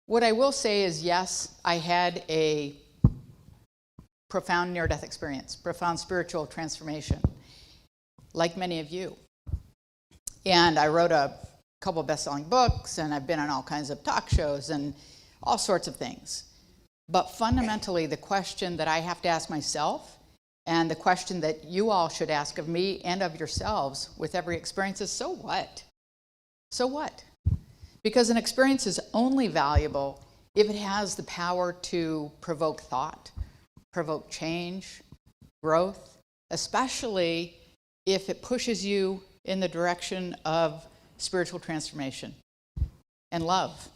What I will say is, yes, I had a profound near-death experience, profound spiritual transformation, like many of you. And I wrote a couple of best-selling books, and I've been on all kinds of talk shows and all sorts of things. But fundamentally, the question that I have to ask myself, and the question that you all should ask of me and of yourselves with every experience is, so what? So what? Because an experience is only valuable if it has the power to provoke thought, provoke change, growth, especially if it pushes you in the direction of spiritual transformation and love.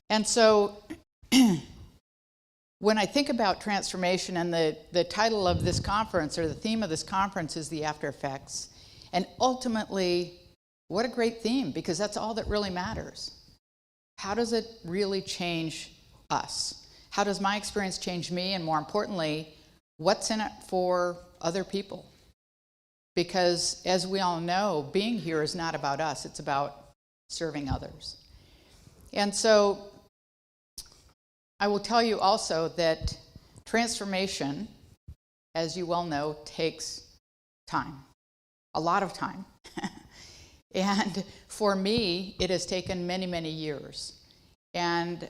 And so when I think about transformation, and the title of this conference, or the theme of this conference, is the after effects, and ultimately, what a great theme, because that's all that really matters. How does it really change us? How does my experience change me? And more importantly, what's in it for other people? Because as we all know, being here is not about us, it's about serving others. And so I will tell you also that transformation, as you well know, takes time, a lot of time. And for me, it has taken many, many years. And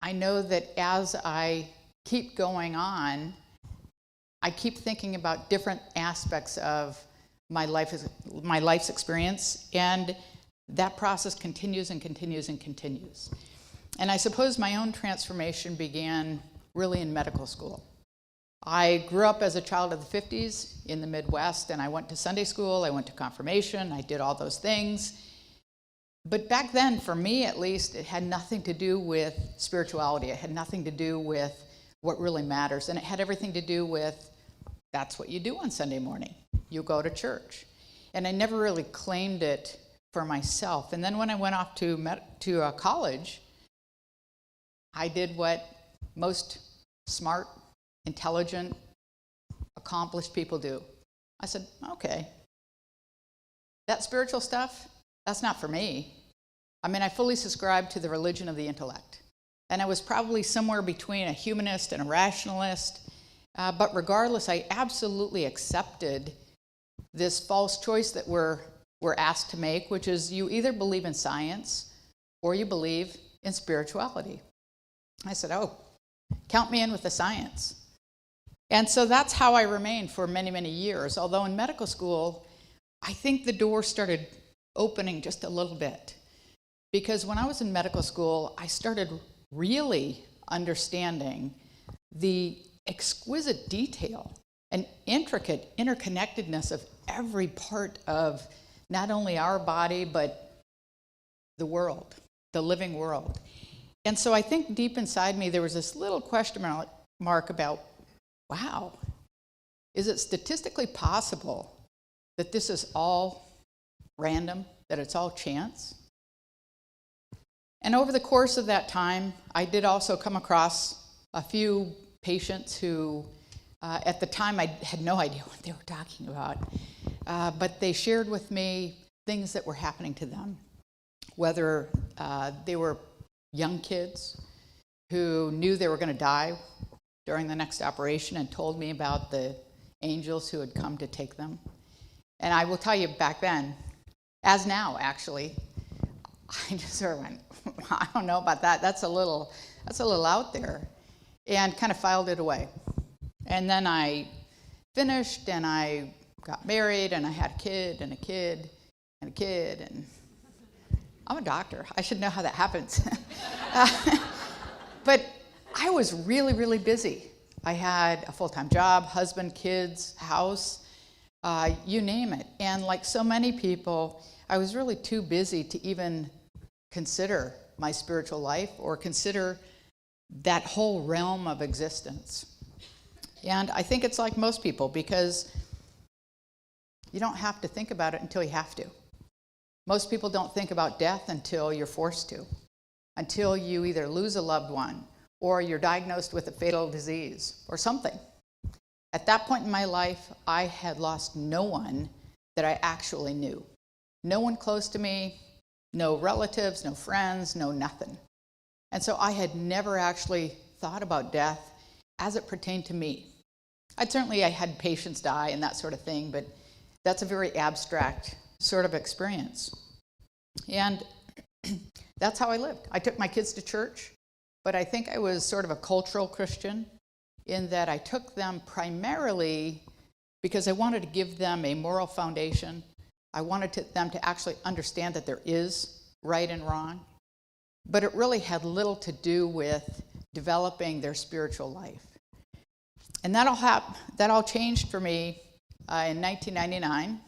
I know that as I keep going on, I keep thinking about different aspects of my life's experience, and that process continues and continues and continues. And I suppose my own transformation began really in medical school. I grew up as a child of the 50s in the Midwest, and I went to Sunday school, I went to confirmation, I did all those things. But back then, for me at least, it had nothing to do with spirituality. It had nothing to do with what really matters. And it had everything to do with, that's what you do on Sunday morning. You go to church. And I never really claimed it for myself. And then when I went off to college, I did what most smart, intelligent, accomplished people do. I said, okay, that spiritual stuff, that's not for me. I mean, I fully subscribe to the religion of the intellect. And I was probably somewhere between a humanist and a rationalist. But regardless, I absolutely accepted this false choice that we're asked to make, which is you either believe in science or you believe in spirituality. I said, oh, count me in with the science. And so that's how I remained for many, many years. Although in medical school, I think the door started opening just a little bit. Because when I was in medical school, I started really understanding the exquisite detail and intricate interconnectedness of every part of not only our body, but the world, the living world. And so I think deep inside me, there was this little question mark about, wow, is it statistically possible that this is all random, that it's all chance? And over the course of that time, I did also come across a few patients who, at the time, I had no idea what they were talking about. But they shared with me things that were happening to them, whether they were young kids who knew they were going to die during the next operation and told me about the angels who had come to take them. And I will tell you, back then, as now actually, I just sort of went, I don't know about that. That's a little out there, and kind of filed it away. And then I finished, and I got married, and I had a kid, and a kid, and a kid, and I'm a doctor. I should know how that happens. But I was really, really busy. I had a full-time job, husband, kids, house, you name it. And like so many people, I was really too busy to even consider my spiritual life or consider that whole realm of existence. And I think it's like most people, because you don't have to think about it until you have to. Most people don't think about death until you're forced to, until you either lose a loved one or you're diagnosed with a fatal disease or something. At that point in my life, I had lost no one that I actually knew. No one close to me, no relatives, no friends, no nothing. And so I had never actually thought about death as it pertained to me. I had patients die and that sort of thing, but that's a very abstract sort of experience. And that's how I lived. I took my kids to church, but I think I was sort of a cultural Christian in that I took them primarily because I wanted to give them a moral foundation. I wanted them to actually understand that there is right and wrong, but it really had little to do with developing their spiritual life. And that all changed for me in 1999.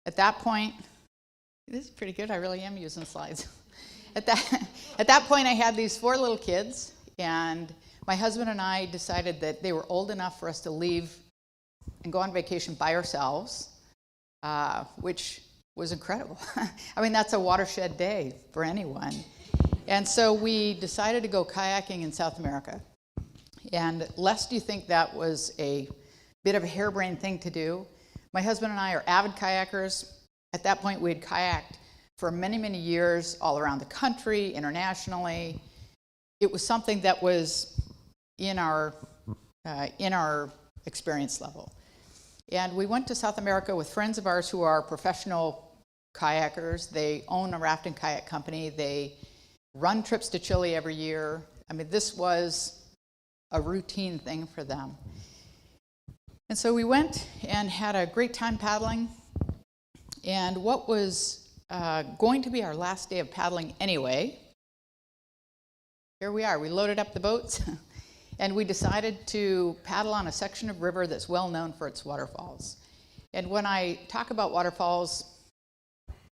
At that point, this is pretty good, I really am using slides. At that point, I had these 4 little kids, and my husband and I decided that they were old enough for us to leave and go on vacation by ourselves, which was incredible. I mean, that's a watershed day for anyone. And so we decided to go kayaking in South America. And lest you think that was a bit of a harebrained thing to do, my husband and I are avid kayakers. At that point, we had kayaked for many, many years all around the country, internationally. It was something that was in our experience level. And we went to South America with friends of ours who are professional kayakers. They own a raft and kayak company. They run trips to Chile every year. I mean, this was a routine thing for them. And so we went and had a great time paddling. And what was going to be our last day of paddling anyway, here we are. We loaded up the boats and we decided to paddle on a section of river that's well known for its waterfalls. And when I talk about waterfalls,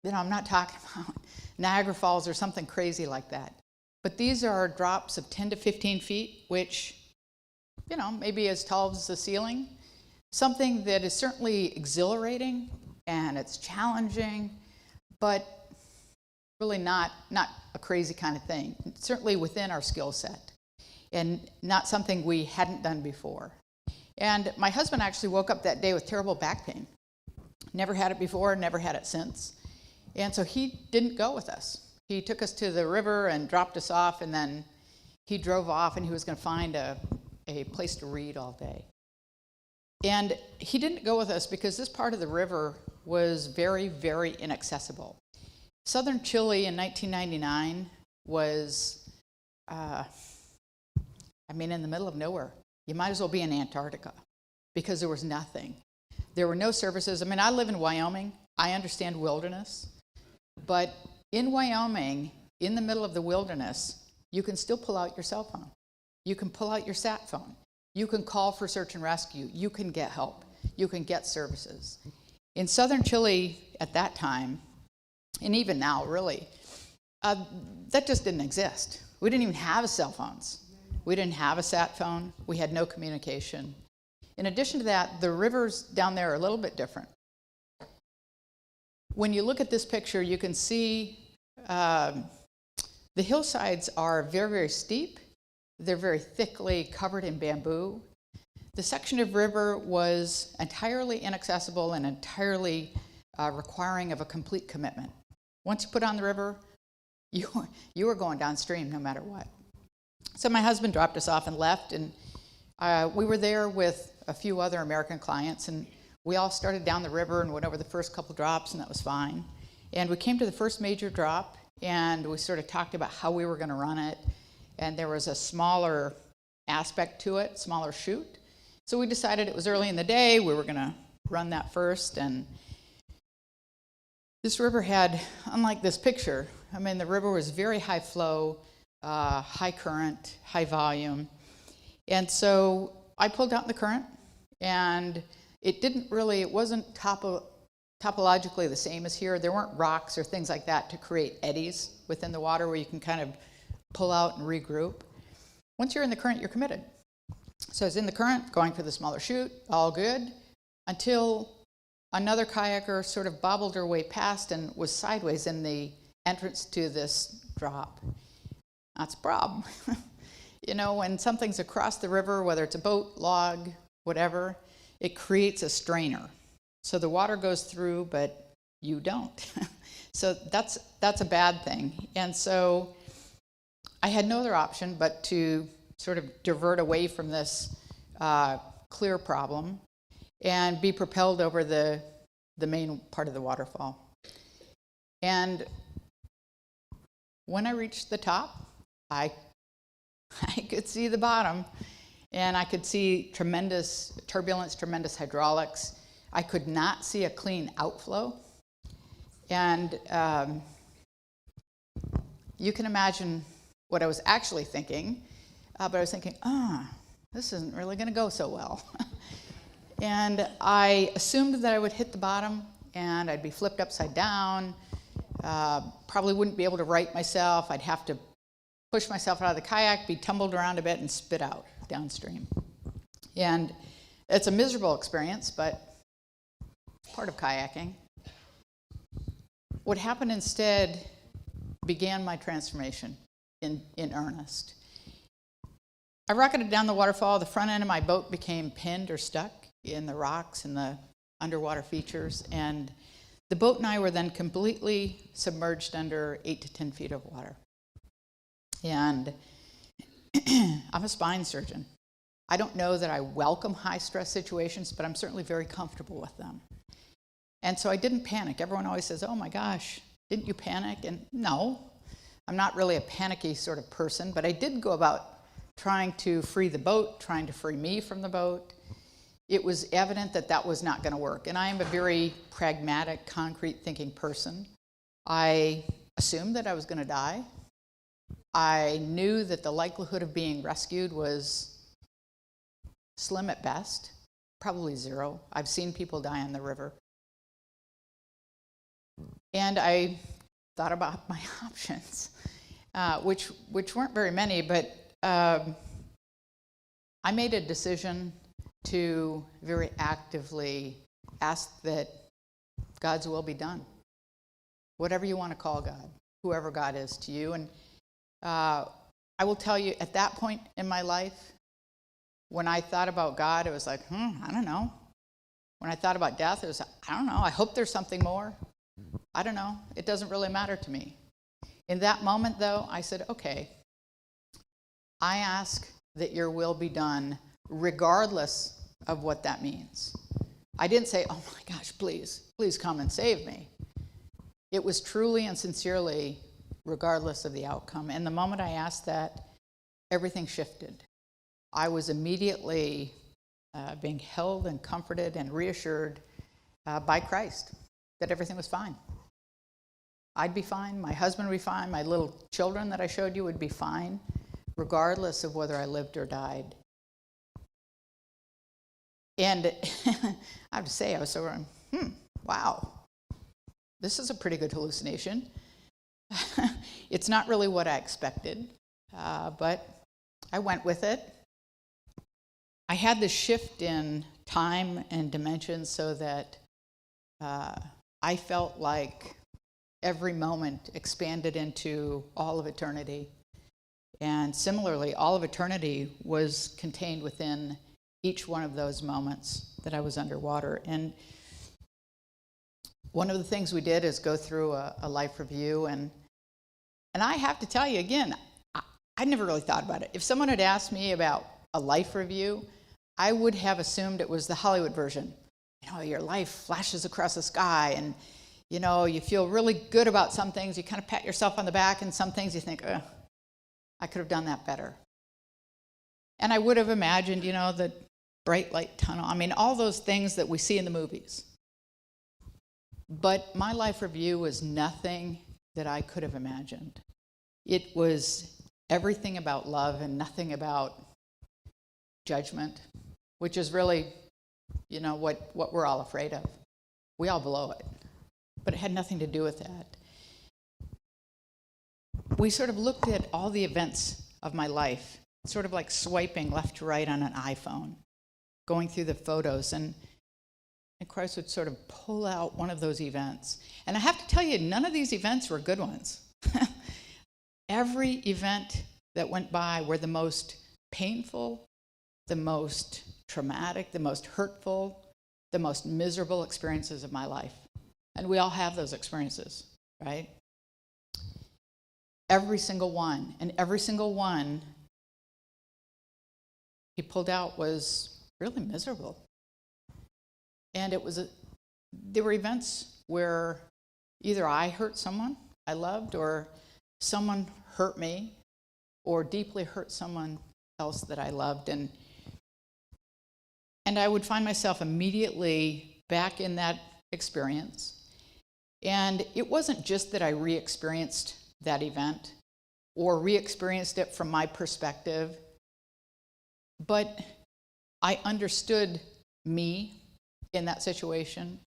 I'm not talking about Niagara Falls or something crazy like that. But these are drops of 10 to 15 feet, which, maybe as tall as the ceiling. Something that is certainly exhilarating and it's challenging, but really not a crazy kind of thing. Certainly within our skill set and not something we hadn't done before. And my husband actually woke up that day with terrible back pain. Never had it before, never had it since. And so he didn't go with us. He took us to the river and dropped us off, and then he drove off and he was going to find a place to read all day. And he didn't go with us because this part of the river was very, very inaccessible. Southern Chile in 1999 was, in the middle of nowhere. You might as well be in Antarctica because there was nothing. There were no services. I live in Wyoming. I understand wilderness. But in Wyoming, in the middle of the wilderness, you can still pull out your cell phone. You can pull out your sat phone. You can call for search and rescue. You can get help. You can get services. In southern Chile at that time, and even now really, that just didn't exist. We didn't even have cell phones. We didn't have a sat phone. We had no communication. In addition to that, the rivers down there are a little bit different. When you look at this picture, you can see the hillsides are very, very steep. They're very thickly covered in bamboo. The section of river was entirely inaccessible and entirely requiring of a complete commitment. Once you put on the river, you were going downstream no matter what. So my husband dropped us off and left, and we were there with a few other American clients, and we all started down the river and went over the first couple drops, and that was fine. And we came to the first major drop, and we sort of talked about how we were going to run it. And there was a smaller aspect to it, smaller chute. So we decided it was early in the day, we were going to run that first. And this river had, unlike this picture, the river was very high flow, high current, high volume. And so I pulled out in the current, and it wasn't topologically the same as here. There weren't rocks or things like that to create eddies within the water where you can kind of pull out and regroup. Once you're in the current, you're committed. So I was in the current, going for the smaller chute, all good, until another kayaker sort of bobbled her way past and was sideways in the entrance to this drop. That's a problem. When something's across the river, whether it's a boat, log, whatever, it creates a strainer. So the water goes through, but you don't. So that's a bad thing. And so I had no other option but to sort of divert away from this clear problem and be propelled over the main part of the waterfall. And when I reached the top, I could see the bottom, and I could see tremendous turbulence, tremendous hydraulics. I could not see a clean outflow. And you can imagine what I was actually thinking, but I was thinking, this isn't really going to go so well. And I assumed that I would hit the bottom, and I'd be flipped upside down, probably wouldn't be able to right myself. I'd have to push myself out of the kayak, be tumbled around a bit, and spit out downstream. And it's a miserable experience, but it's part of kayaking. What happened instead began my transformation in earnest. I rocketed down the waterfall. The front end of my boat became pinned or stuck in the rocks and the underwater features, and the boat and I were then completely submerged under 8 to 10 feet of water. And I'm a spine surgeon. I don't know that I welcome high-stress situations, but I'm certainly very comfortable with them. And so I didn't panic. Everyone always says, oh my gosh, didn't you panic? And no, I'm not really a panicky sort of person, but I did go about trying to free the boat, trying to free me from the boat. It was evident that that was not going to work. And I am a very pragmatic, concrete thinking person. I assumed that I was going to die. I knew that the likelihood of being rescued was slim at best, probably zero. I've seen people die on the river. And I thought about my options, which weren't very many, but I made a decision to very actively ask that God's will be done. Whatever you want to call God, whoever God is to you. And I will tell you, at that point in my life, when I thought about God, it was like, I don't know. When I thought about death, it was, I don't know. I hope there's something more. I don't know. It doesn't really matter to me. In that moment, though, I said, okay, I ask that your will be done regardless of what that means. I didn't say, oh my gosh, please come and save me. It was truly and sincerely regardless of the outcome. And the moment I asked that, everything shifted. I was immediately being held and comforted and reassured by Christ that everything was fine. I'd be fine, my husband would be fine, my little children that I showed you would be fine, regardless of whether I lived or died. And I have to say, I was sort of, wow, this is a pretty good hallucination. It's not really what I expected, but I went with it. I had this shift in time and dimension so that I felt like every moment expanded into all of eternity. And similarly, all of eternity was contained within each one of those moments that I was underwater. And one of the things we did is go through a life review. And I have to tell you again, I never really thought about it. If someone had asked me about a life review, I would have assumed it was the Hollywood version. You know, your life flashes across the sky and, you know, you feel really good about some things. You kind of pat yourself on the back, and some things you think, I could have done that better. And I would have imagined, you know, the bright light tunnel. I mean, all those things that we see in the movies. But my life review was nothing that I could have imagined. It was everything about love and nothing about judgment, which is really, you know, what we're all afraid of. We all blow it. But it had nothing to do with that. We sort of looked at all the events of my life, sort of like swiping left to right on an iPhone, going through the photos, and Christ would sort of pull out one of those events. And I have to tell you, none of these events were good ones. Every event that went by were the most painful, the most traumatic, the most hurtful, the most miserable experiences of my life. And we all have those experiences, right? every single one. And every single one he pulled out was really miserable. And there were events where either I hurt someone I loved, or someone hurt me, or deeply hurt someone else that I loved. And I would find myself immediately back in that experience. And it wasn't just that I re-experienced that event or re-experienced it from my perspective, but I understood me in that situation,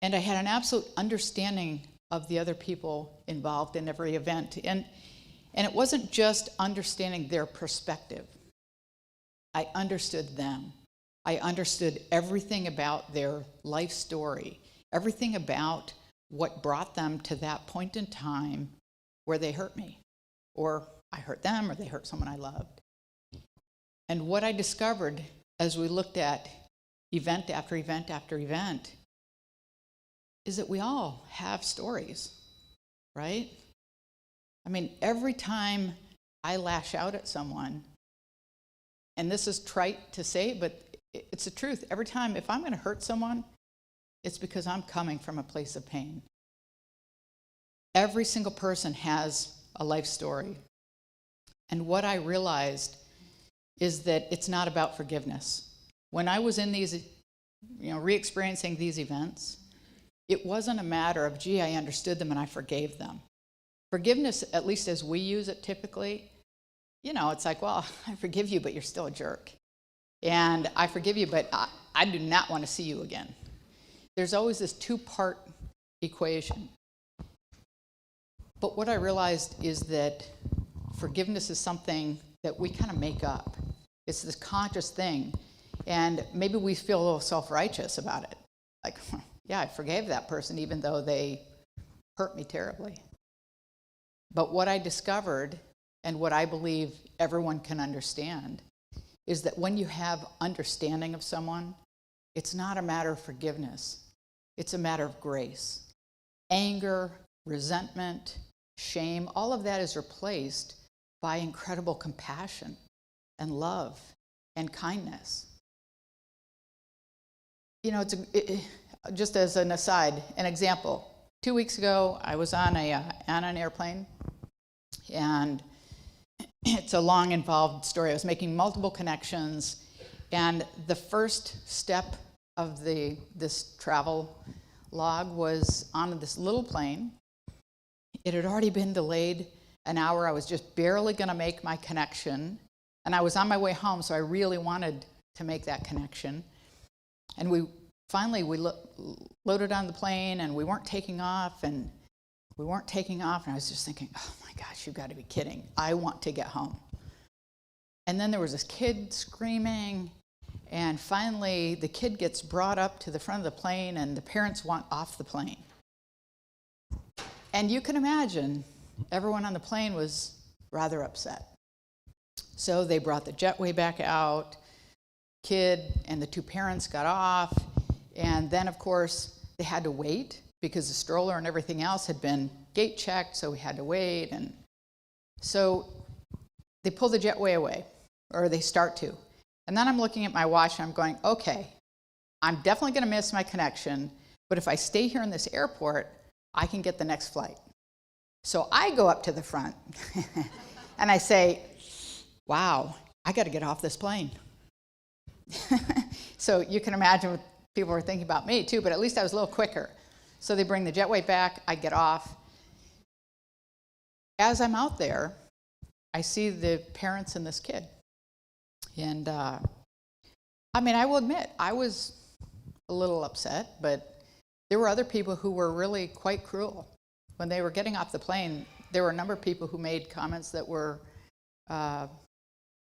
and I had an absolute understanding of the other people involved in every event. And it wasn't just understanding their perspective. I understood them. I understood everything about their life story, everything about what brought them to that point in time where they hurt me, or I hurt them, or they hurt someone I loved. And what I discovered as we looked at event after event after event is that we all have stories, right? I mean, every time I lash out at someone, and this is trite to say, but it's the truth. Every time, if I'm going to hurt someone, it's because I'm coming from a place of pain. Every single person has a life story. And what I realized is that it's not about forgiveness. When I was in these, re-experiencing these events, it wasn't a matter of, gee, I understood them and I forgave them. Forgiveness, at least as we use it typically, it's like, well, I forgive you, but you're still a jerk. And I forgive you, but I do not want to see you again. There's always this two-part equation. But what I realized is that forgiveness is something that we kind of make up. It's this conscious thing. And maybe we feel a little self-righteous about it. Like, yeah, I forgave that person even though they hurt me terribly. But what I discovered, and what I believe everyone can understand, is that when you have understanding of someone, it's not a matter of forgiveness. It's a matter of grace. Anger, resentment, shame, all of that is replaced by incredible compassion and love and kindness. Just as an aside, an example. 2 weeks ago, I was on an airplane, and it's a long, involved story. I was making multiple connections, and the first step of this travel log was on this little plane. It had already been delayed an hour. I was just barely going to make my connection, and I was on my way home, so I really wanted to make that connection. And we loaded on the plane, and we weren't taking off, and I was just thinking, oh my gosh, you've got to be kidding. I want to get home. And then there was this kid screaming, and finally the kid gets brought up to the front of the plane, and the parents want off the plane. And you can imagine, everyone on the plane was rather upset. So they brought the jetway back out. Kid and the two parents got off, and then of course they had to wait because the stroller and everything else had been gate checked, so we had to wait. And so they pull the jetway away, or they start to. And then I'm looking at my watch and I'm going, okay, I'm definitely going to miss my connection, but if I stay here in this airport, I can get the next flight. So I go up to the front and I say, wow, I got to get off this plane. So you can imagine what people were thinking about me too, but at least I was a little quicker. So they bring the jetway back, I get off. As I'm out there, I see the parents and this kid. And I will admit, I was a little upset, but there were other people who were really quite cruel. When they were getting off the plane, there were a number of people who made comments that were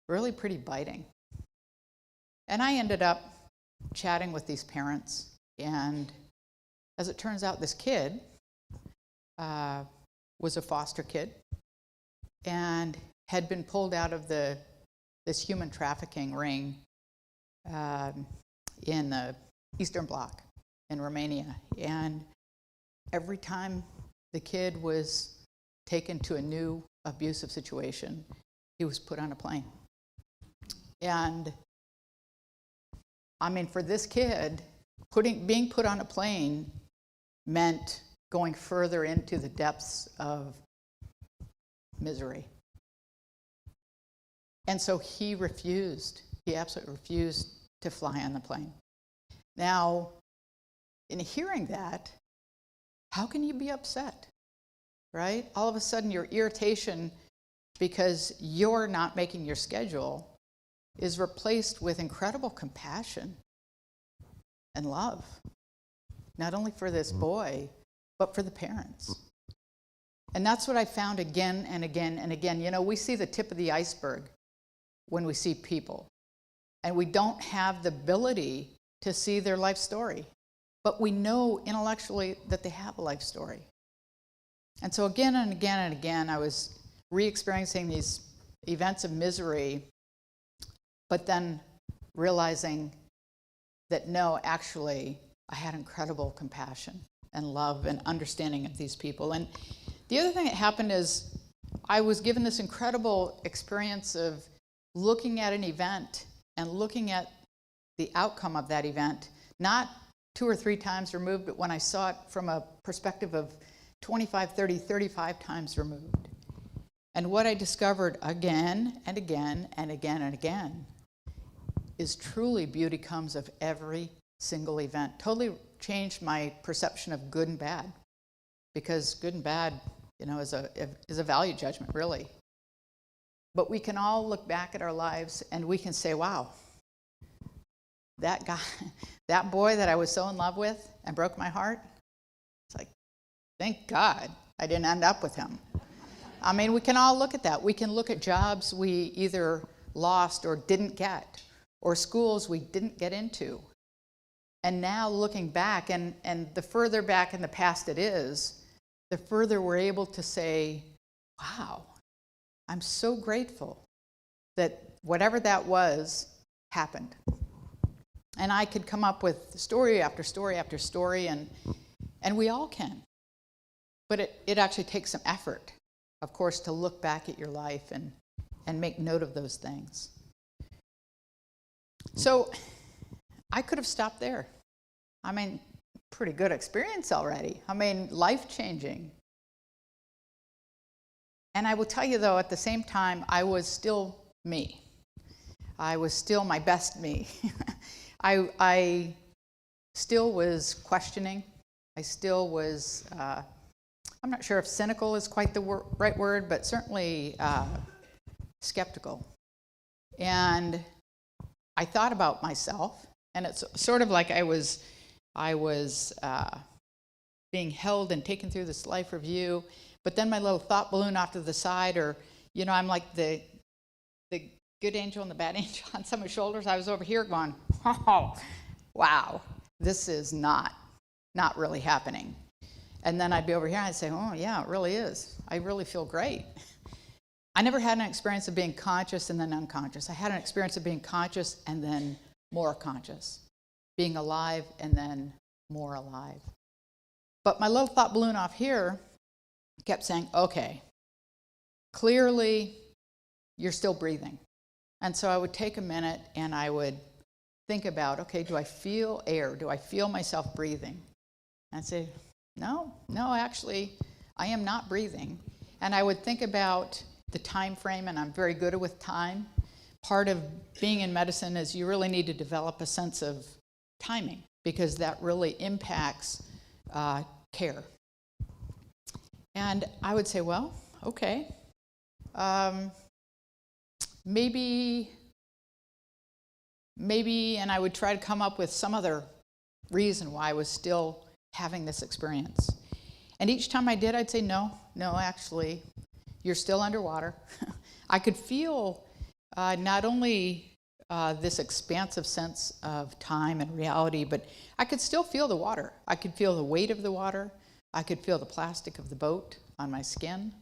really pretty biting. And I ended up chatting with these parents, and as it turns out, this kid was a foster kid and had been pulled out of this human trafficking ring in the Eastern Bloc in Romania. And every time the kid was taken to a new abusive situation, he was put on a plane. And I mean, for this kid, being put on a plane meant going further into the depths of misery. And so he refused. He absolutely refused to fly on the plane. Now, in hearing that, how can you be upset, right? All of a sudden, your irritation because you're not making your schedule is replaced with incredible compassion and love, not only for this boy, but for the parents. And that's what I found again and again and again. You know, we see the tip of the iceberg when we see people, and we don't have the ability to see their life story, but we know intellectually that they have a life story. And so again and again and again, I was re-experiencing these events of misery, but then realizing that no, actually, I had incredible compassion and love and understanding of these people. And the other thing that happened is I was given this incredible experience of looking at an event and looking at the outcome of that event, not 2 or 3 times removed, but when I saw it from a perspective of 25, 30, 35 times removed. And what I discovered again and again and again and again is truly beauty comes of every single event. Totally changed my perception of good and bad, because good and bad, you know, is a value judgment, really. But we can all look back at our lives and we can say, wow, that guy, that boy that I was so in love with and broke my heart, it's like, thank God I didn't end up with him. I mean, we can all look at that. We can look at jobs we either lost or didn't get, or schools we didn't get into. And now looking back, and the further back in the past it is, the further we're able to say, wow, I'm so grateful that whatever that was happened. And I could come up with story after story after story, and we all can. But it actually takes some effort, of course, to look back at your life and make note of those things. So I could have stopped there. I mean, pretty good experience already. I mean, life-changing. And I will tell you, though, at the same time, I was still me. I was still my best me. I still was questioning. I still was, I'm not sure if cynical is quite the right word, but certainly skeptical. And I thought about myself, and it's sort of like I was being held and taken through this life review, but then my little thought balloon off to the side, or, you know, I'm like the good angel and the bad angel on someone's shoulders. I was over here going, oh, wow, this is not really happening. And then I'd be over here and I'd say, oh yeah, it really is. I really feel great. I never had an experience of being conscious and then unconscious. I had an experience of being conscious and then more conscious, being alive and then more alive. But my little thought balloon off here kept saying, okay, clearly you're still breathing. And so I would take a minute and I would think about, okay, do I feel air? Do I feel myself breathing? And I'd say, no, actually, I am not breathing. And I would think about the time frame, and I'm very good with time. Part of being in medicine is you really need to develop a sense of timing, because that really impacts care. And I would say, well, okay, maybe, and I would try to come up with some other reason why I was still having this experience. And each time I did, I'd say, no, actually, you're still underwater. I could feel not only this expansive sense of time and reality, but I could still feel the water. I could feel the weight of the water. I could feel the plastic of the boat on my skin.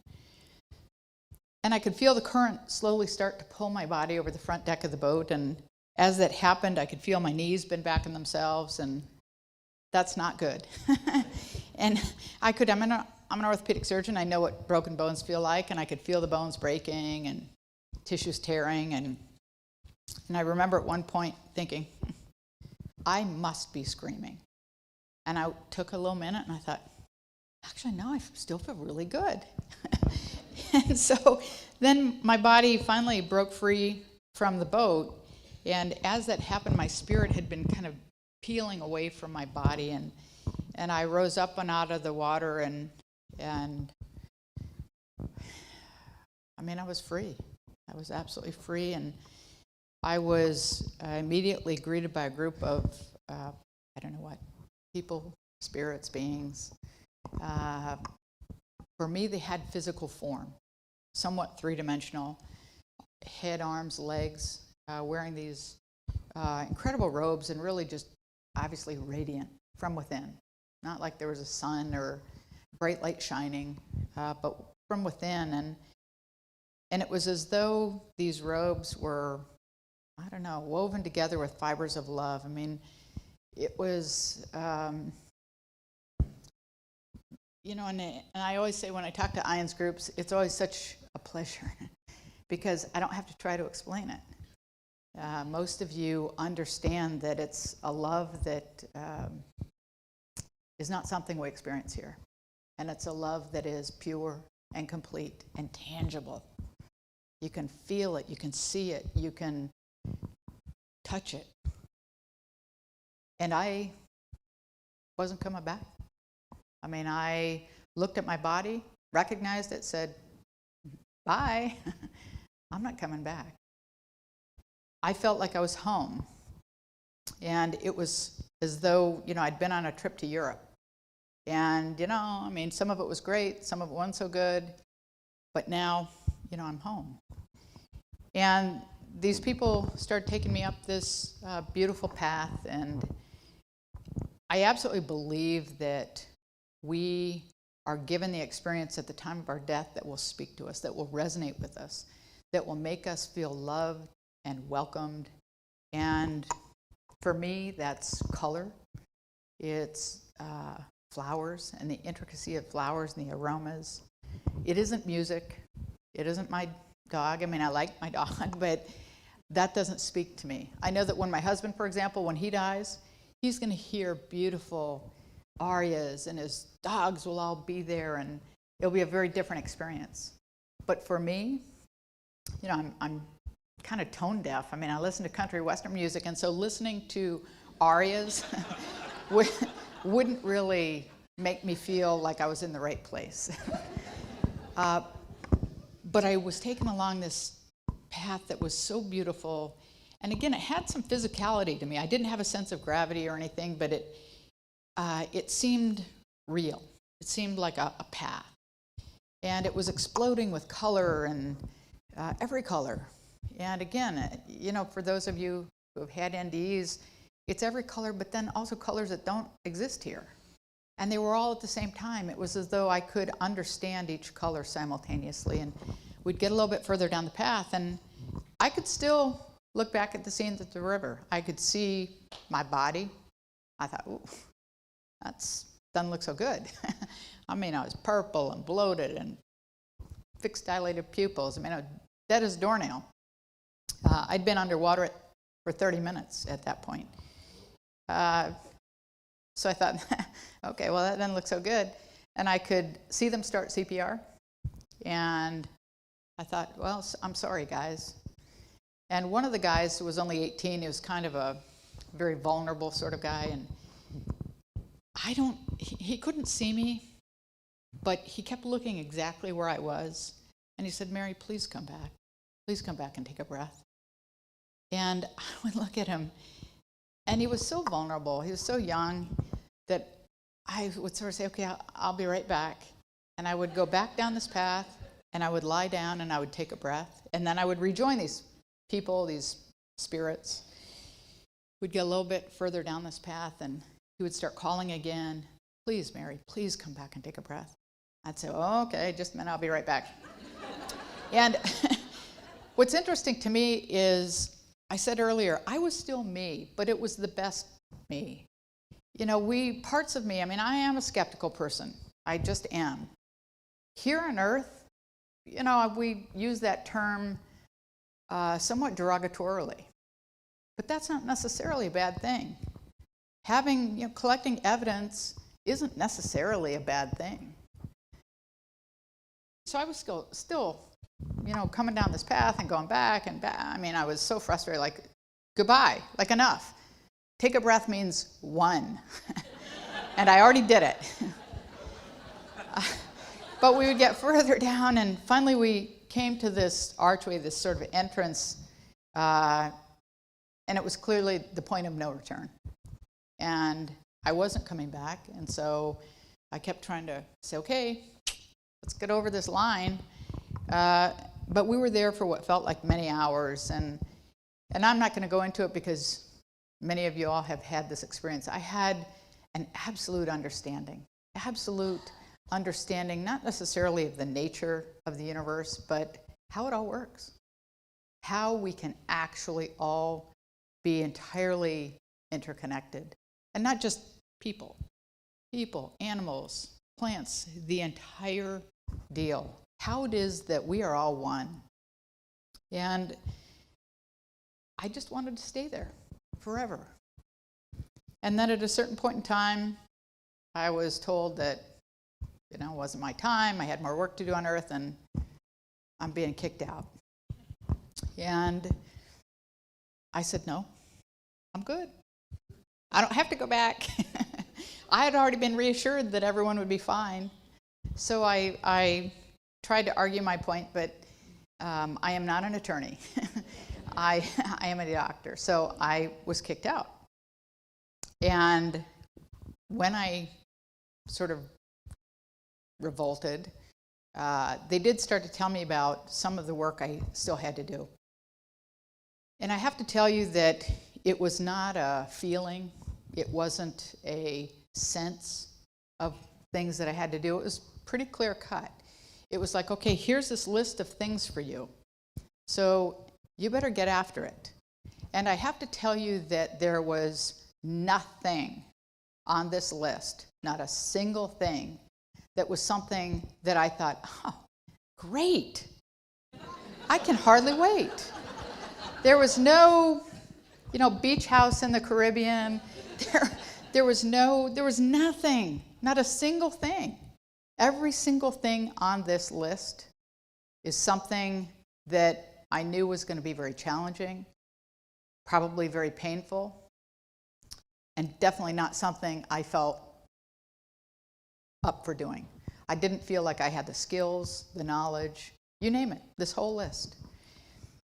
And I could feel the current slowly start to pull my body over the front deck of the boat. And as that happened, I could feel my knees bend back on themselves, and that's not good. And I'm I'm an orthopedic surgeon. I know what broken bones feel like, and I could feel the bones breaking and tissues tearing. And I remember at one point thinking, I must be screaming. And I took a little minute and I thought, actually, no, I still feel really good. And so then my body finally broke free from the boat. And as that happened, my spirit had been kind of peeling away from my body. And I rose up and out of the water and I mean, I was free. I was absolutely free. And I was immediately greeted by a group of, I don't know what, people, spirits, beings. For me, they had physical form, somewhat three-dimensional, head, arms, legs, wearing these incredible robes and really just obviously radiant from within. Not like there was a sun or bright light shining, but from within. And it was as though these robes were, I don't know, woven together with fibers of love. I mean, it was, you know, and I always say when I talk to IANDS groups, it's always such a pleasure because I don't have to try to explain it. Most of you understand that it's a love that is not something we experience here. And it's a love that is pure and complete and tangible. You can feel it, you can see it, you can touch it. And I wasn't coming back. I mean, I looked at my body, recognized it, said, bye, I'm not coming back. I felt like I was home. And it was as though, you know, I'd been on a trip to Europe. And, you know, I mean, some of it was great, some of it wasn't so good, but now, you know, I'm home. And these people started taking me up this beautiful path, and I absolutely believe that we are given the experience at the time of our death that will speak to us, that will resonate with us, that will make us feel loved and welcomed. And for me, that's color. It's flowers and the intricacy of flowers and the aromas. It isn't music. It isn't my dog. I mean, I like my dog, but that doesn't speak to me. I know that when my husband, for example, when he dies, he's going to hear beautiful arias and his dogs will all be there and it'll be a very different experience. But for me, you know, I'm kind of tone deaf. I mean, I listen to country western music, and so listening to arias wouldn't really make me feel like I was in the right place. But I was taken along this path that was so beautiful. And again, it had some physicality to me. I didn't have a sense of gravity or anything, but it seemed real. It seemed like a path. And it was exploding with color and every color. And again, you know, for those of you who have had NDEs, it's every color, but then also colors that don't exist here. And they were all at the same time. It was as though I could understand each color simultaneously. And we'd get a little bit further down the path, and I could still look back at the scenes at the river. I could see my body. I thought, ooh, that doesn't look so good. I mean, I was purple and bloated and fixed dilated pupils. I mean, I was dead as a doornail. I'd been underwater for 30 minutes at that point. So I thought, okay, well, that doesn't look so good. And I could see them start CPR. And I thought, well, I'm sorry, guys. And one of the guys who was only 18, he was kind of a very vulnerable sort of guy. And he couldn't see me, but he kept looking exactly where I was. And he said, Mary, please come back. Please come back and take a breath. And I would look at him, and he was so vulnerable. He was so young that I would sort of say, okay, I'll be right back. And I would go back down this path, and I would lie down, and I would take a breath. And then I would rejoin these people, these spirits. We'd get a little bit further down this path, and he would start calling again, please, Mary, please come back and take a breath. I'd say, oh, okay, just a minute, I'll be right back. And what's interesting to me is, I said earlier, I was still me, but it was the best me. You know, parts of me, I mean, I am a skeptical person. I just am. Here on Earth, we use that term somewhat derogatorily, but that's not necessarily a bad thing. Collecting evidence isn't necessarily a bad thing. So I was still, coming down this path and going back and back. I mean, I was so frustrated, like, goodbye, like enough. Take a breath means one. And I already did it. But we would get further down, and finally we came to this archway, this sort of entrance, and it was clearly the point of no return. And I wasn't coming back, and so I kept trying to say, okay, let's get over this line. But we were there for what felt like many hours, and I'm not going to go into it because many of you all have had this experience. I had an absolute understanding, not necessarily of the nature of the universe, but how it all works, how we can actually all be entirely interconnected, and not just people, animals, plants, the entire deal. How it is that we are all one. And I just wanted to stay there forever. And then at a certain point in time, I was told that, it wasn't my time. I had more work to do on Earth, and I'm being kicked out. And I said, no, I'm good. I don't have to go back. I had already been reassured that everyone would be fine. So I tried to argue my point, but I am not an attorney. I am a doctor. So I was kicked out. And when I sort of revolted, they did start to tell me about some of the work I still had to do. And I have to tell you that it was not a feeling. It wasn't a sense of things that I had to do. It was pretty clear cut. It was like, okay, here's this list of things for you. So you better get after it. And I have to tell you that there was nothing on this list, not a single thing, that was something that I thought, oh, great. I can hardly wait. There was no, beach house in the Caribbean. There was nothing, not a single thing. Every single thing on this list is something that I knew was going to be very challenging, probably very painful, and definitely not something I felt up for doing. I didn't feel like I had the skills, the knowledge, you name it, this whole list.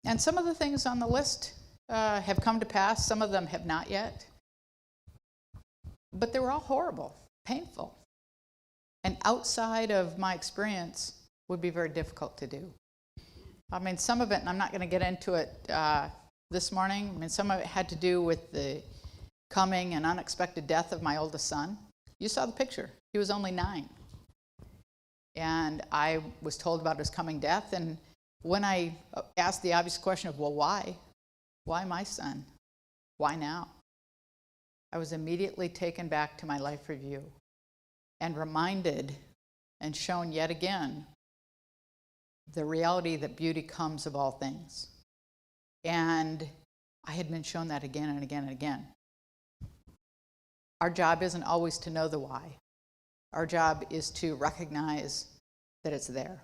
And some of the things on the list have come to pass, some of them have not yet. But they were all horrible, painful, and outside of my experience would be very difficult to do. I mean, some of it, and I'm not going to get into it this morning, some of it had to do with the coming and unexpected death of my oldest son. You saw the picture. He was only 9. And I was told about his coming death, and when I asked the obvious question of, well, why? Why my son? Why now? I was immediately taken back to my life review and reminded and shown yet again the reality that beauty comes of all things. And I had been shown that again and again and again. Our job isn't always to know the why. Our job is to recognize that it's there.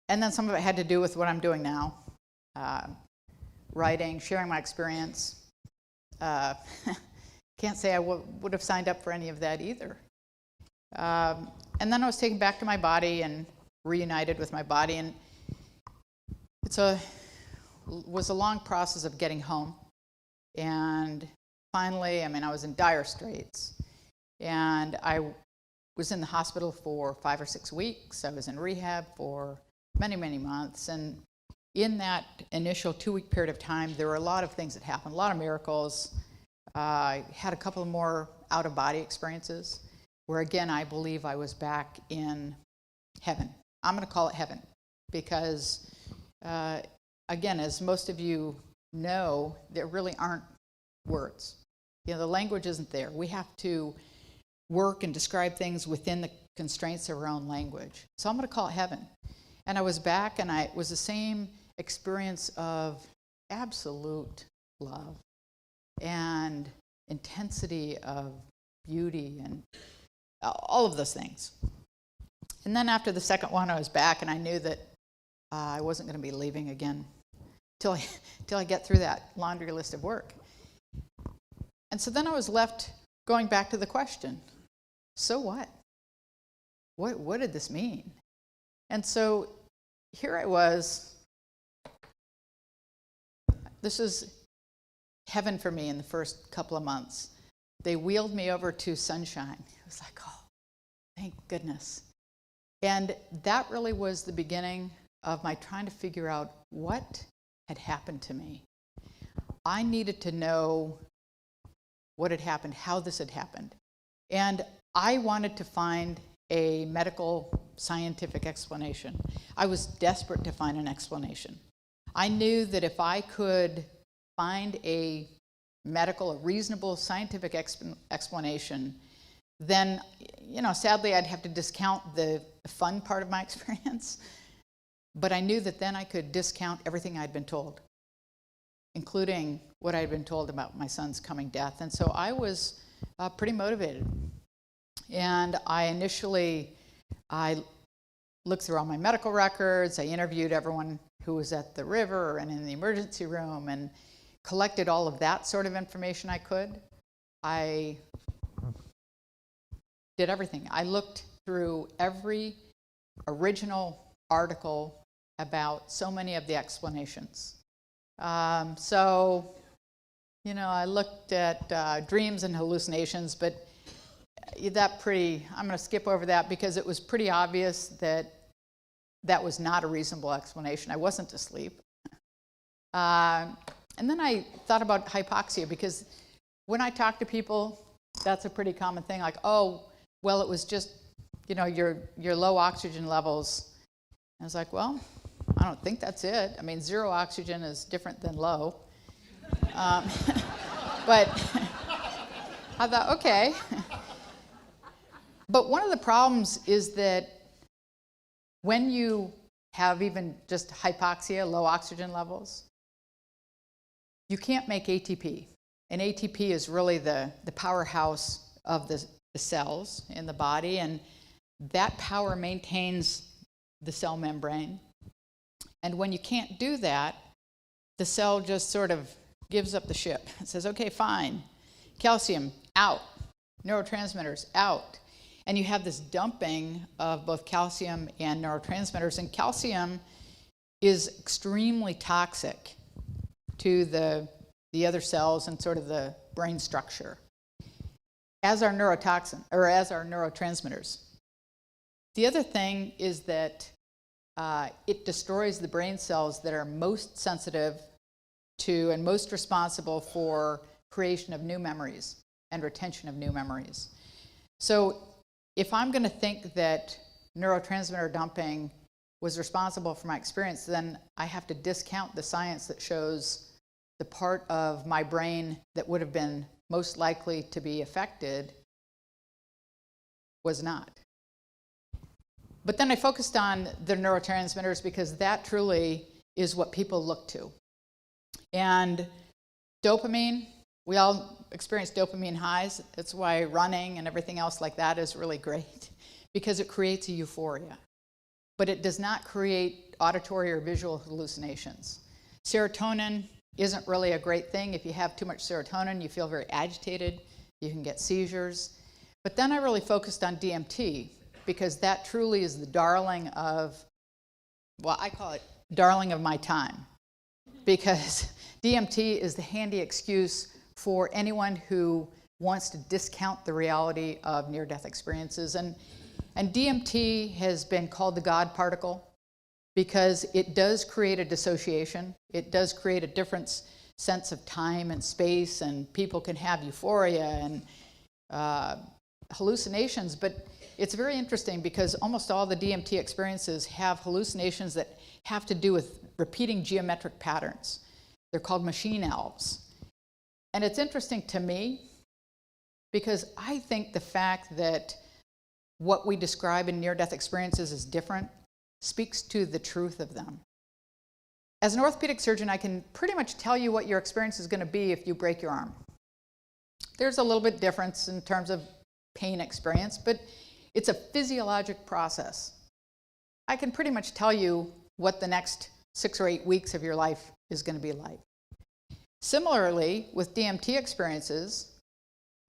And then some of it had to do with what I'm doing now. Writing, sharing my experience. Can't say I would have signed up for any of that either. And then I was taken back to my body and reunited with my body. And it was a long process of getting home. And finally, I was in dire straits. And I was in the hospital for 5 or 6 weeks. I was in rehab for many, many months. And in that initial 2-week period of time, there were a lot of things that happened, a lot of miracles. I had a couple of more out-of-body experiences where, again, I believe I was back in heaven. I'm going to call it heaven because, again, as most of you know, there really aren't words. The language isn't there. We have to work and describe things within the constraints of our own language. So I'm going to call it heaven. And I was back, and it was the same experience of absolute love and intensity of beauty and all of those things. And then after the second one, I was back, and I knew that I wasn't going to be leaving again till I get through that laundry list of work. And so then I was left going back to the question, so what? What did this mean? And so here I was. This is heaven for me in the first couple of months. They wheeled me over to sunshine. It was like, oh, thank goodness. And that really was the beginning of my trying to figure out what had happened to me. I needed to know what had happened, how this had happened. And I wanted to find a medical scientific explanation. I was desperate to find an explanation. I knew that if I could find a reasonable scientific explanation, then, sadly I'd have to discount the fun part of my experience. But I knew that then I could discount everything I'd been told, including what I'd been told about my son's coming death. And so I was pretty motivated. And I looked through all my medical records. I interviewed everyone who was at the river and in the emergency room and collected all of that sort of information I could. I did everything. I looked through every original article about so many of the explanations. I looked at dreams and hallucinations, but I'm going to skip over that because it was pretty obvious that that was not a reasonable explanation. I wasn't asleep. And then I thought about hypoxia, because when I talk to people, that's a pretty common thing, like, oh, well, it was just, your low oxygen levels. I was like, well, I don't think that's it. I mean, zero oxygen is different than low. But I thought, okay. But one of the problems is that when you have even just hypoxia, low oxygen levels, you can't make ATP. And ATP is really the powerhouse of the cells in the body, and that power maintains the cell membrane. And when you can't do that, the cell just sort of gives up the ship. It says, okay, fine. Calcium, out. Neurotransmitters, out. And you have this dumping of both calcium and neurotransmitters. And calcium is extremely toxic to the other cells and sort of the brain structure, as are neurotransmitters. The other thing is that it destroys the brain cells that are most sensitive to and most responsible for creation of new memories and retention of new memories. So if I'm going to think that neurotransmitter dumping was responsible for my experience, then I have to discount the science that shows the part of my brain that would have been most likely to be affected was not. But then I focused on the neurotransmitters because that truly is what people look to. And dopamine, we all experience dopamine highs. That's why running and everything else like that is really great, because it creates a euphoria. But it does not create auditory or visual hallucinations. Serotonin isn't really a great thing. If you have too much serotonin, you feel very agitated. You can get seizures. But then I really focused on DMT, because that truly is the darling of, well, I call it darling of my time, because DMT is the handy excuse for anyone who wants to discount the reality of near-death experiences. And DMT has been called the God particle because it does create a dissociation. It does create a different sense of time and space, and people can have euphoria and hallucinations. But it's very interesting because almost all the DMT experiences have hallucinations that have to do with repeating geometric patterns. They're called machine elves. And it's interesting to me because I think the fact that what we describe in near-death experiences as different speaks to the truth of them. As an orthopedic surgeon, I can pretty much tell you what your experience is going to be if you break your arm. There's a little bit difference in terms of pain experience, but it's a physiologic process. I can pretty much tell you what the next 6 or 8 weeks of your life is going to be like. Similarly, with DMT experiences,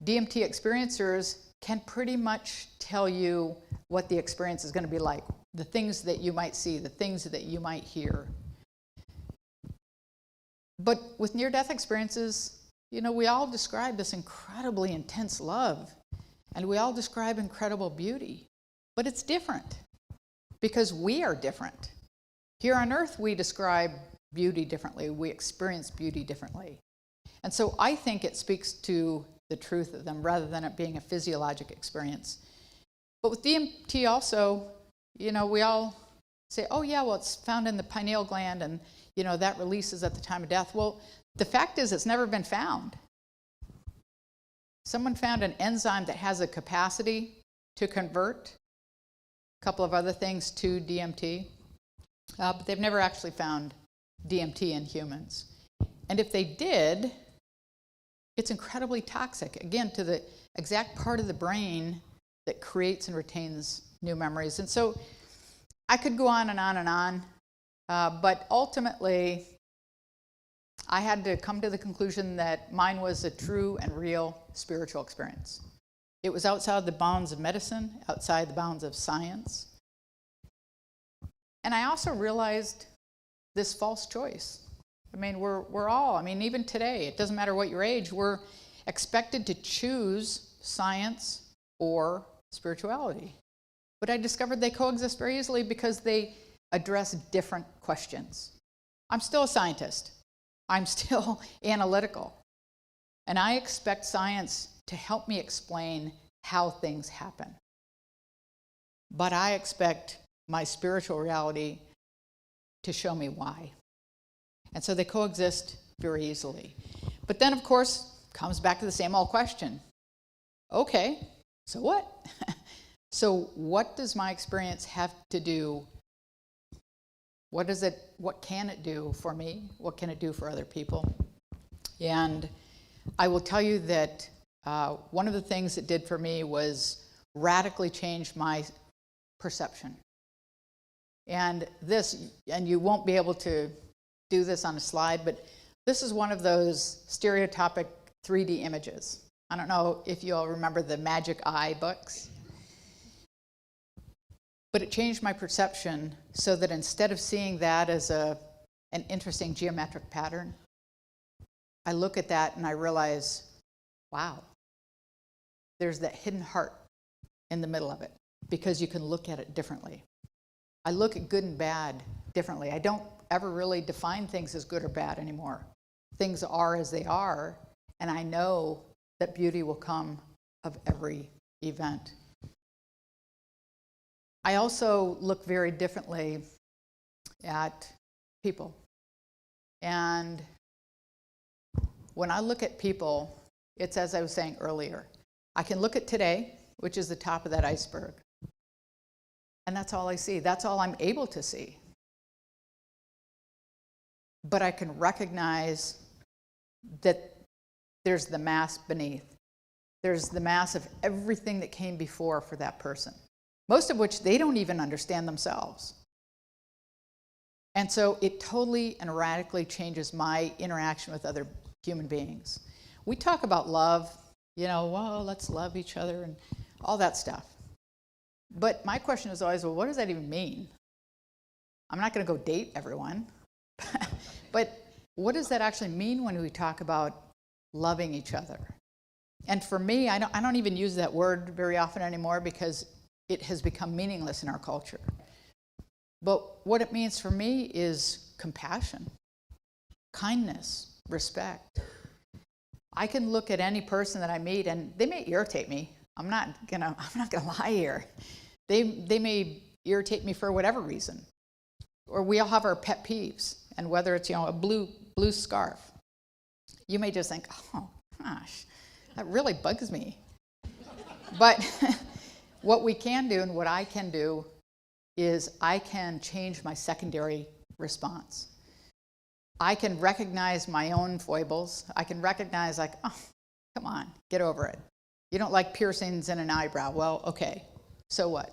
DMT experiencers can pretty much tell you what the experience is going to be like, the things that you might see, the things that you might hear. But with near-death experiences, you know, we all describe this incredibly intense love, and we all describe incredible beauty, but it's different because we are different. Here on Earth, we describe beauty differently. We experience beauty differently. And so I think it speaks to the truth of them rather than it being a physiologic experience. But with DMT also, you know, we all say, oh yeah, well, it's found in the pineal gland and, you know, that releases at the time of death. Well, the fact is it's never been found. Someone found an enzyme that has a capacity to convert a couple of other things to DMT, but they've never actually found DMT in humans. And if they did, it's incredibly toxic, again, to the exact part of the brain that creates and retains new memories. And so I could go on and on and on, but ultimately, I had to come to the conclusion that mine was a true and real spiritual experience. It was outside the bounds of medicine, outside the bounds of science. And I also realized this false choice. I mean, we're all, I mean, even today, it doesn't matter what your age, we're expected to choose science or spirituality. But I discovered they coexist very easily because they address different questions. I'm still a scientist. I'm still analytical. And I expect science to help me explain how things happen. But I expect my spiritual reality to show me why. And so they coexist very easily. But then, of course, comes back to the same old question. Okay, so what? So what does my experience have to do? What can it do for me? What can it do for other people? And I will tell you that one of the things it did for me was radically change my perception. And you won't be able to do this on a slide, but this is one of those stereotypic 3D images. I don't know if you all remember the Magic Eye books. But it changed my perception so that instead of seeing that as an interesting geometric pattern, I look at that and I realize, wow, there's that hidden heart in the middle of it because you can look at it differently. I look at good and bad differently. I don't ever really define things as good or bad anymore. Things are as they are, and I know that beauty will come of every event. I also look very differently at people. And when I look at people, it's as I was saying earlier. I can look at today, which is the top of that iceberg. And that's all I see. That's all I'm able to see. But I can recognize that there's the mass beneath. There's the mass of everything that came before for that person. Most of which they don't even understand themselves. And so it totally and radically changes my interaction with other human beings. We talk about love, you know, well, let's love each other and all that stuff. But my question is always, well, what does that even mean? I'm not going to go date everyone. But what does that actually mean when we talk about loving each other? And for me, I don't even use that word very often anymore because it has become meaningless in our culture. But what it means for me is compassion, kindness, respect. I can look at any person that I meet and they may irritate me. I'm not gonna lie here. They may irritate me for whatever reason. Or we all have our pet peeves, and whether it's, you know, a blue scarf. You may just think, oh gosh, that really bugs me. But what we can do and what I can do is I can change my secondary response. I can recognize my own foibles. I can recognize, like, oh, come on, get over it. You don't like piercings in an eyebrow. Well, okay, so what?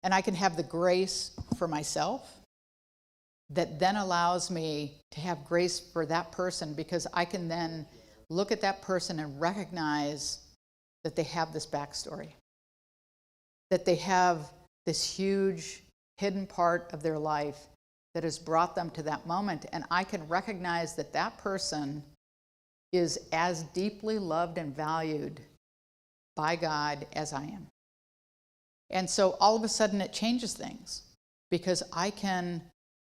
And I can have the grace for myself that then allows me to have grace for that person, because I can then look at that person and recognize that they have this backstory, that they have this huge hidden part of their life that has brought them to that moment. And I can recognize that that person is as deeply loved and valued by God as I am. And so all of a sudden it changes things, because I can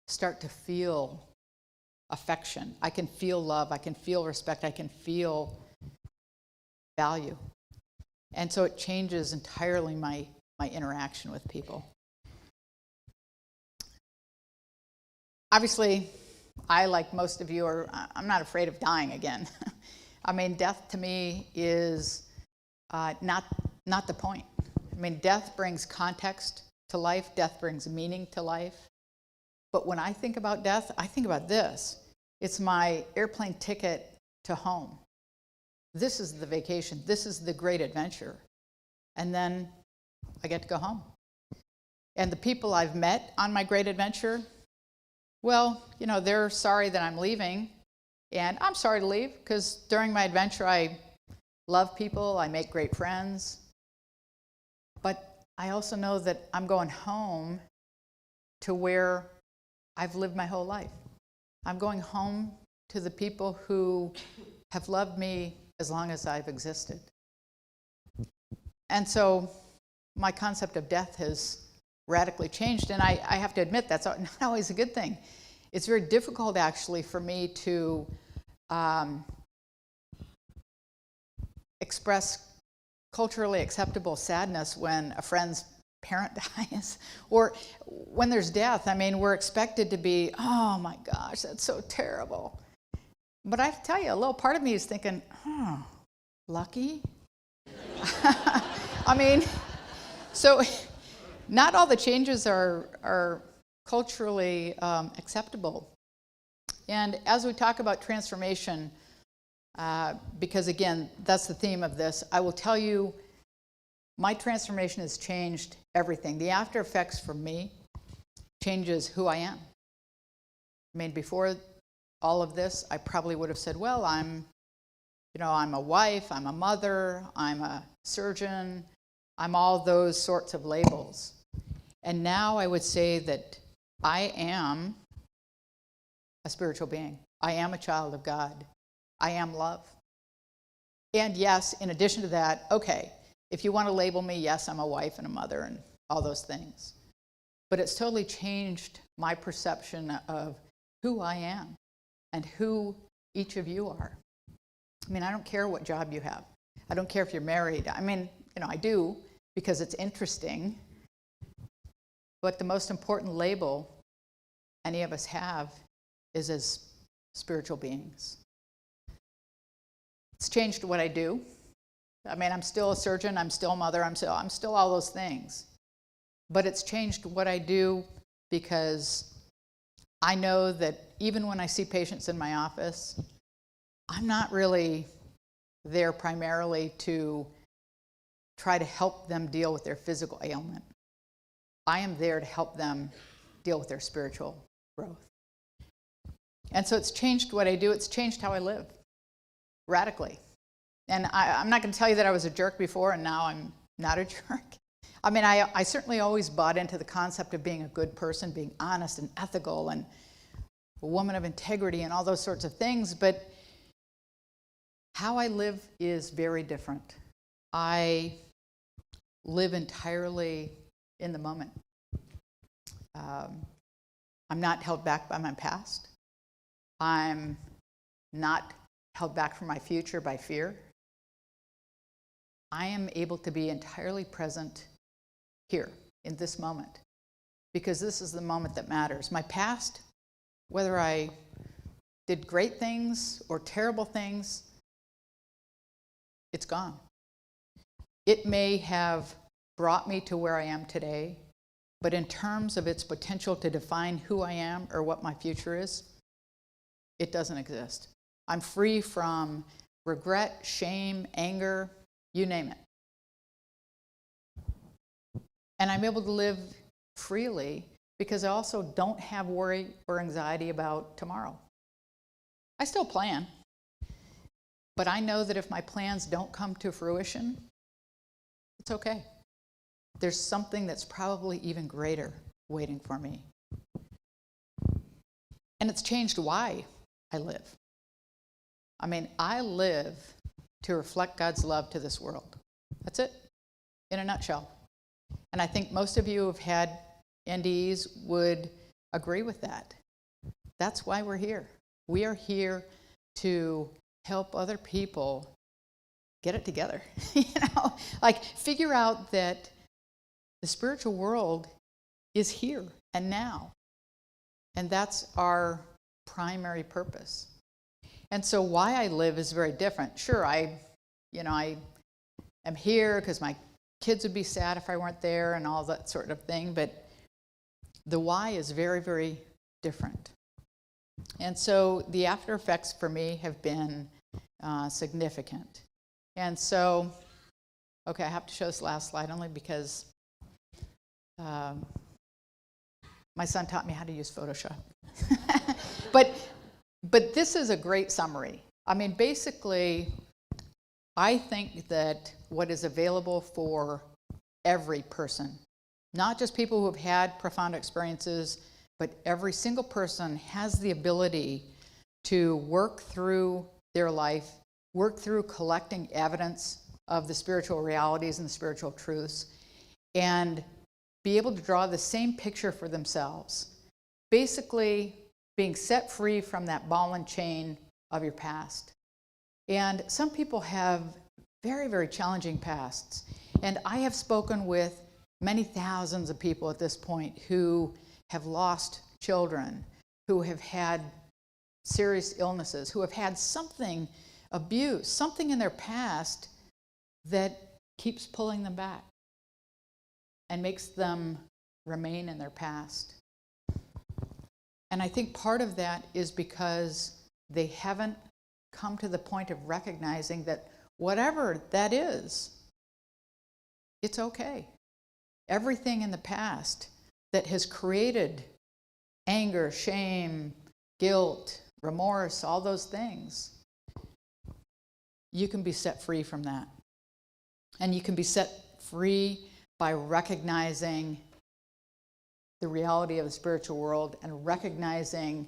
start to feel affection. I can feel love. I can feel respect. I can feel value. And so it changes entirely my interaction with people. Obviously, I, like most of you, I'm not afraid of dying again. I mean, death to me is not the point. I mean, death brings context to life. Death brings meaning to life. But when I think about death, I think about this. It's my airplane ticket to home. This is the vacation. This is the great adventure. And then I get to go home. And the people I've met on my great adventure, well, you know, they're sorry that I'm leaving. And I'm sorry to leave, because during my adventure, I love people. I make great friends. But I also know that I'm going home to where I've lived my whole life. I'm going home to the people who have loved me as long as I've existed. And so my concept of death has radically changed, and I have to admit that's not always a good thing. It's very difficult, actually, for me to express culturally acceptable sadness when a friend's parent dies, or when there's death. I mean, we're expected to be, oh my gosh, that's so terrible. But I have to tell you, a little part of me is thinking, lucky? I mean, so not all the changes are culturally acceptable. And as we talk about transformation, because again, that's the theme of this, I will tell you, my transformation has changed everything. The after effects for me changes who I am. I mean, before all of this, I probably would have said, well, I'm a wife, I'm a mother, I'm a surgeon, I'm all those sorts of labels. And now I would say that I am a spiritual being. I am a child of God. I am love. And yes, in addition to that, okay, if you want to label me, yes, I'm a wife and a mother and all those things. But it's totally changed my perception of who I am and who each of you are. I mean, I don't care what job you have. I don't care if you're married. I mean, I do, because it's interesting. But the most important label any of us have is as spiritual beings. It's changed what I do. I mean, I'm still a surgeon, I'm still a mother, I'm still all those things. But it's changed what I do, because I know that even when I see patients in my office, I'm not really there primarily to try to help them deal with their physical ailment. I am there to help them deal with their spiritual growth. And so it's changed what I do. It's changed how I live, radically. And I'm not going to tell you that I was a jerk before and now I'm not a jerk. I mean, I certainly always bought into the concept of being a good person, being honest and ethical and a woman of integrity and all those sorts of things. But how I live is very different. I live entirely in the moment. I'm not held back by my past. I'm not held back from my future by fear. I am able to be entirely present here in this moment, because this is the moment that matters. My past, whether I did great things or terrible things, it's gone. It may have brought me to where I am today, but in terms of its potential to define who I am or what my future is, it doesn't exist. I'm free from regret, shame, anger, you name it. And I'm able to live freely because I also don't have worry or anxiety about tomorrow. I still plan, but I know that if my plans don't come to fruition, it's okay. There's something that's probably even greater waiting for me. And it's changed why I live. I mean, I live to reflect God's love to this world. That's it, in a nutshell. And I think most of you who have had NDEs would agree with that. That's why we're here. We are here to help other people get it together. Like figure out that the spiritual world is here and now. And that's our primary purpose. And so why I live is very different. Sure, I am here because my kids would be sad if I weren't there and all that sort of thing, but the why is very, very different. And so the after effects for me have been significant. And so, okay, I have to show this last slide only because my son taught me how to use Photoshop. But this is a great summary. I mean, basically, I think that what is available for every person, not just people who have had profound experiences, but every single person has the ability to work through their life, work through collecting evidence of the spiritual realities and the spiritual truths, and be able to draw the same picture for themselves. Basically, being set free from that ball and chain of your past. And some people have very, very challenging pasts. And I have spoken with many thousands of people at this point who have lost children, who have had serious illnesses, who have had something, abuse, something in their past that keeps pulling them back and makes them remain in their past. And I think part of that is because they haven't come to the point of recognizing that whatever that is, it's okay. Everything in the past that has created anger, shame, guilt, remorse, all those things, you can be set free from that. And you can be set free by recognizing the reality of the spiritual world and recognizing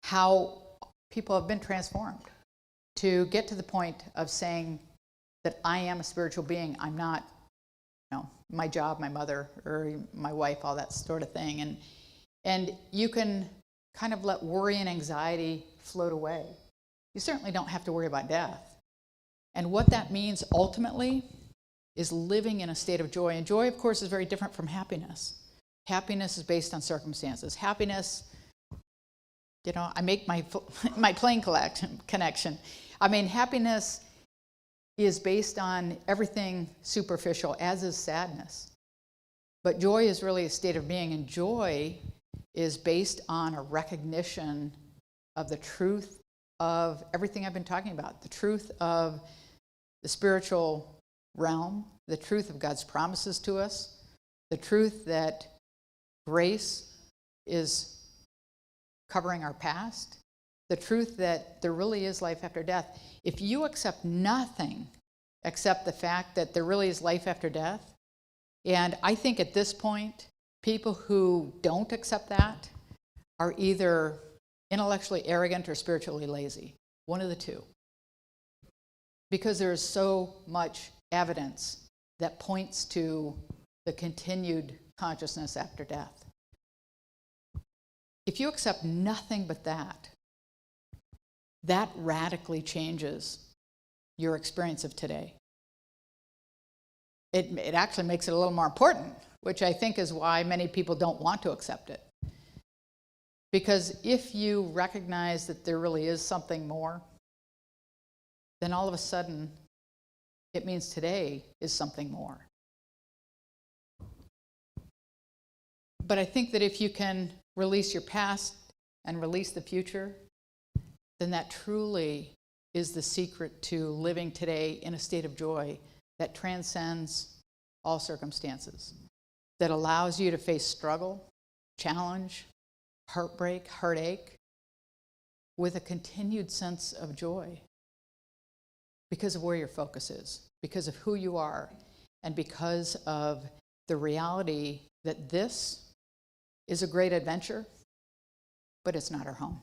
how people have been transformed to get to the point of saying that I am a spiritual being. I'm not, my job, my mother, or my wife, all that sort of thing. And you can kind of let worry and anxiety float away. You certainly don't have to worry about death. And what that means ultimately is living in a state of joy. And joy, of course, is very different from happiness. Happiness is based on circumstances. Happiness, I make my plane connection. I mean, happiness is based on everything superficial, as is sadness. But joy is really a state of being, and joy is based on a recognition of the truth of everything I've been talking about, the truth of the spiritual realm, the truth of God's promises to us, the truth that grace is covering our past, the truth that there really is life after death. If you accept nothing except the fact that there really is life after death, and I think at this point, people who don't accept that are either intellectually arrogant or spiritually lazy, one of the two. Because there is so much evidence that points to the continued consciousness after death. If you accept nothing but that radically changes your experience of today. It actually makes it a little more important, which I think is why many people don't want to accept it. Because if you recognize that there really is something more, then all of a sudden, it means today is something more. But I think that if you can release your past and release the future, then that truly is the secret to living today in a state of joy that transcends all circumstances, that allows you to face struggle, challenge, heartbreak, heartache, with a continued sense of joy because of where your focus is, because of who you are, and because of the reality that this is a great adventure, but it's not our home.